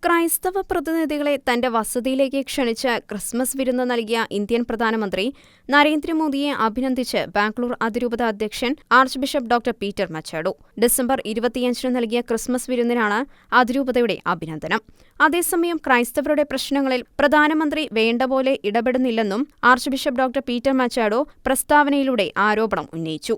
ക്രൈസ്തവ പ്രതിനിധികളെ തന്റെ വസതിയിലേക്ക് ക്ഷണിച്ച് ക്രിസ്മസ് വിരുന്ന് നൽകിയ ഇന്ത്യൻ പ്രധാനമന്ത്രി നരേന്ദ്രമോദിയെ അഭിനന്ദിച്ച് ബാംഗ്ലൂർ അതിരൂപത അധ്യക്ഷൻ archbishop doctor Peter Machado. December 25 നൽകിയ ക്രിസ്മസ് വിരുന്നിനാണ് അതിരൂപതയുടെ അഭിനന്ദനം. അതേസമയം ക്രൈസ്തവരുടെ പ്രശ്നങ്ങളിൽ പ്രധാനമന്ത്രി വേണ്ടപോലെ ഇടപെടുന്നില്ലെന്നും archbishop doctor Peter Machado പ്രസ്താവനയിലൂടെ ആരോപണം ഉന്നയിച്ചു.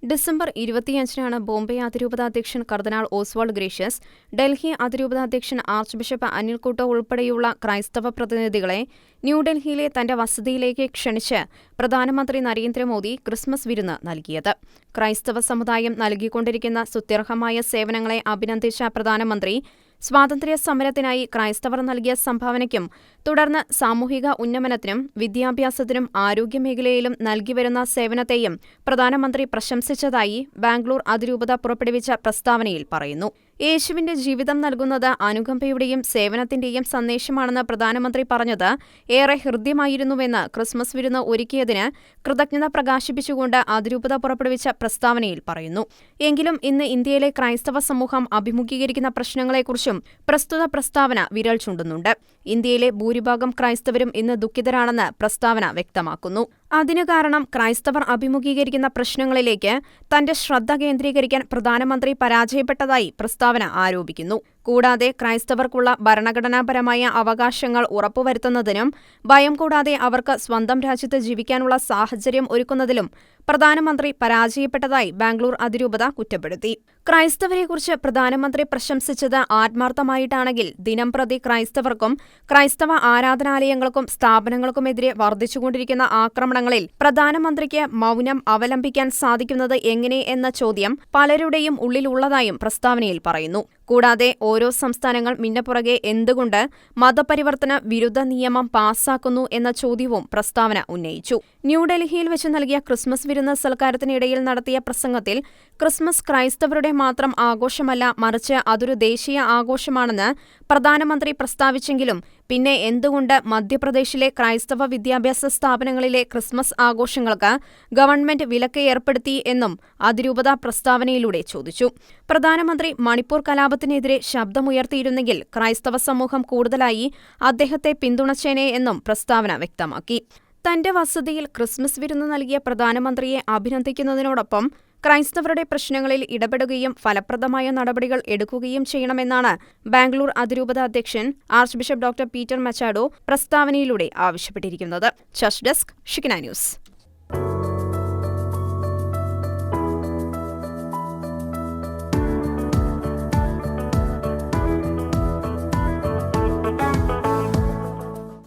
ഡിസംബർ 25 ബോംബെ അതിരൂപത അധ്യക്ഷൻ കർദിനാൾ ഓസ്വാൾഡ് ഗ്രേഷ്യസ്, ഡൽഹി അതിരൂപത അധ്യക്ഷൻ ആർച്ച് ബിഷപ്പ് അനിൽ കൂട്ടോ ഉൾപ്പെടെയുള്ള ക്രൈസ്തവ പ്രതിനിധികളെ ന്യൂഡൽഹിയിലെ തന്റെ വസതിയിലേക്ക് ക്ഷണിച്ച് പ്രധാനമന്ത്രി നരേന്ദ്രമോദി ക്രിസ്മസ് വിരുന്ന് നൽകിയത്. ക്രൈസ്തവ സമുദായം നൽകിക്കൊണ്ടിരിക്കുന്ന സ്തുത്യർഹമായ സേവനങ്ങളെ അഭിനന്ദിച്ച പ്രധാനമന്ത്രി സ്വാതന്ത്ര്യ സമരത്തിനായി ക്രൈസ്തവർ നൽകിയ സംഭാവനയ്ക്കും തുടർന്ന് സാമൂഹിക ഉന്നമനത്തിനും വിദ്യാഭ്യാസത്തിനും ആരോഗ്യമേഖലയിലും നൽകിവരുന്ന സേവനത്തെയും പ്രധാനമന്ത്രി പ്രശംസിച്ചതായി ബാംഗ്ലൂർ അതിരൂപത പുറപ്പെടുവിച്ച പ്രസ്താവനയിൽ പറയുന്നു. യേശുവിന്റെ ജീവിതം നൽകുന്നത് അനുകമ്പയുടെയും സേവനത്തിന്റെയും സന്ദേശമാണെന്ന് പ്രധാനമന്ത്രി പറഞ്ഞത് ഏറെ ഹൃദ്യമായിരുന്നുവെന്ന് ക്രിസ്മസ് വിരുന്ന് ഒരുക്കിയതിന് കൃതജ്ഞത പ്രകാശിപ്പിച്ചുകൊണ്ട് അതിരൂപത പുറപ്പെടുവിച്ച പ്രസ്താവനയിൽ പറയുന്നു. എങ്കിലും ഇന്ന് ഇന്ത്യയിലെ ക്രൈസ്തവ സമൂഹം അഭിമുഖീകരിക്കുന്ന പ്രശ്നങ്ങളെക്കുറിച്ചും പ്രസ്തുത പ്രസ്താവന വിരൽ ചൂണ്ടുന്നുണ്ട്. ഇന്ത്യയിലെ ഭൂരിഭാഗം ക്രൈസ്തവരും ഇന്ന് ദുഃഖിതരാണെന്ന് പ്രസ്താവന വ്യക്തമാക്കുന്നു. അതിനു കാരണം ക്രൈസ്തവർ അഭിമുഖീകരിക്കുന്ന പ്രശ്നങ്ങളിലേക്ക് തന്റെ ശ്രദ്ധ കേന്ദ്രീകരിക്കാൻ പ്രധാനമന്ത്രി പരാജയപ്പെട്ടതായി പ്രസ്താവന ആരോപിക്കുന്നു. കൂടാതെ ക്രൈസ്തവർക്കുള്ള ഭരണഘടനാപരമായ അവകാശങ്ങൾ ഉറപ്പുവരുത്തുന്നതിനും ഭയം കൂടാതെ അവർക്ക് സ്വന്തം രാജ്യത്ത് ജീവിക്കാനുള്ള സാഹചര്യം ഒരുക്കുന്നതിലും പ്രധാനമന്ത്രി പരാജയപ്പെട്ടതായി ബാംഗ്ലൂർ അതിരൂപത കുറ്റപ്പെടുത്തി. ക്രൈസ്തവരെക്കുറിച്ച് പ്രധാനമന്ത്രി പ്രശംസിച്ചത് ആത്മാർത്ഥമായിട്ടാണെങ്കിൽ ദിനംപ്രതി ക്രൈസ്തവർക്കും ക്രൈസ്തവ ആരാധനാലയങ്ങൾക്കും സ്ഥാപനങ്ങൾക്കുമെതിരെ വർദ്ധിച്ചുകൊണ്ടിരിക്കുന്ന ആക്രമണങ്ങളിൽ പ്രധാനമന്ത്രിക്ക് മൗനം അവലംബിക്കാൻ സാധിക്കുന്നത് എങ്ങനെ എന്ന ചോദ്യം പലരുടെയും ഉള്ളിലുള്ളതായും പ്രസ്താവനയിൽ പറയുന്നു. കൂടാതെ ഓരോ സംസ്ഥാനങ്ങൾ മിന്നപ്പുറകെ എന്തുകൊണ്ട് മതപരിവർത്തന വിരുദ്ധ നിയമം പാസാക്കുന്നു എന്ന ചോദ്യവും പ്രസ്താവന ഉന്നയിച്ചു. ന്യൂഡൽഹിയിൽ വെച്ച് നൽകിയ ക്രിസ്മസ് വിരുന്ന് സൽക്കാരത്തിനിടയിൽ നടത്തിയ പ്രസംഗത്തിൽ ക്രിസ്മസ് ക്രൈസ്തവരുടെ മാത്രം ആഘോഷമല്ല, മറിച്ച് അതൊരു ദേശീയ ആഘോഷമാണെന്ന് പ്രധാനമന്ത്രി പ്രസ്താവിച്ചെങ്കിലും പിന്നെ എന്തുകൊണ്ട് മധ്യപ്രദേശിലെ ക്രൈസ്തവ വിദ്യാഭ്യാസ സ്ഥാപനങ്ങളിലെ ക്രിസ്മസ് ആഘോഷങ്ങൾക്ക് ഗവൺമെന്റ് വിലക്ക് ഏർപ്പെടുത്തി എന്നും അതിരൂപത പ്രസ്താവനയിലൂടെ ചോദിച്ചു. പ്രധാനമന്ത്രി മണിപ്പൂർ കലാപത്തിനെതിരെ ശബ്ദമുയർത്തിയിരുന്നെങ്കിൽ ക്രൈസ്തവ സമൂഹം കൂടുതലായി അദ്ദേഹത്തെ പിന്തുണച്ചേനെ എന്നും പ്രസ്താവന വ്യക്തമാക്കി. തന്റെ വസതിയിൽ ക്രിസ്മസ് വിരുന്ന് നൽകിയ പ്രധാനമന്ത്രിയെ അഭിനന്ദിക്കുന്നതിനോടൊപ്പം ക്രൈസ്തവരുടെ പ്രശ്നങ്ങളിൽ ഇടപെടുകയും ഫലപ്രദമായ നടപടികൾ എടുക്കുകയും ചെയ്യണമെന്നാണ് ബാംഗ്ലൂർ അതിരൂപത അധ്യക്ഷൻ archbishop doctor Peter Machado പ്രസ്താവനയിലൂടെ ആവശ്യപ്പെട്ടിരിക്കുന്നത്. Church desk, Shekinah news.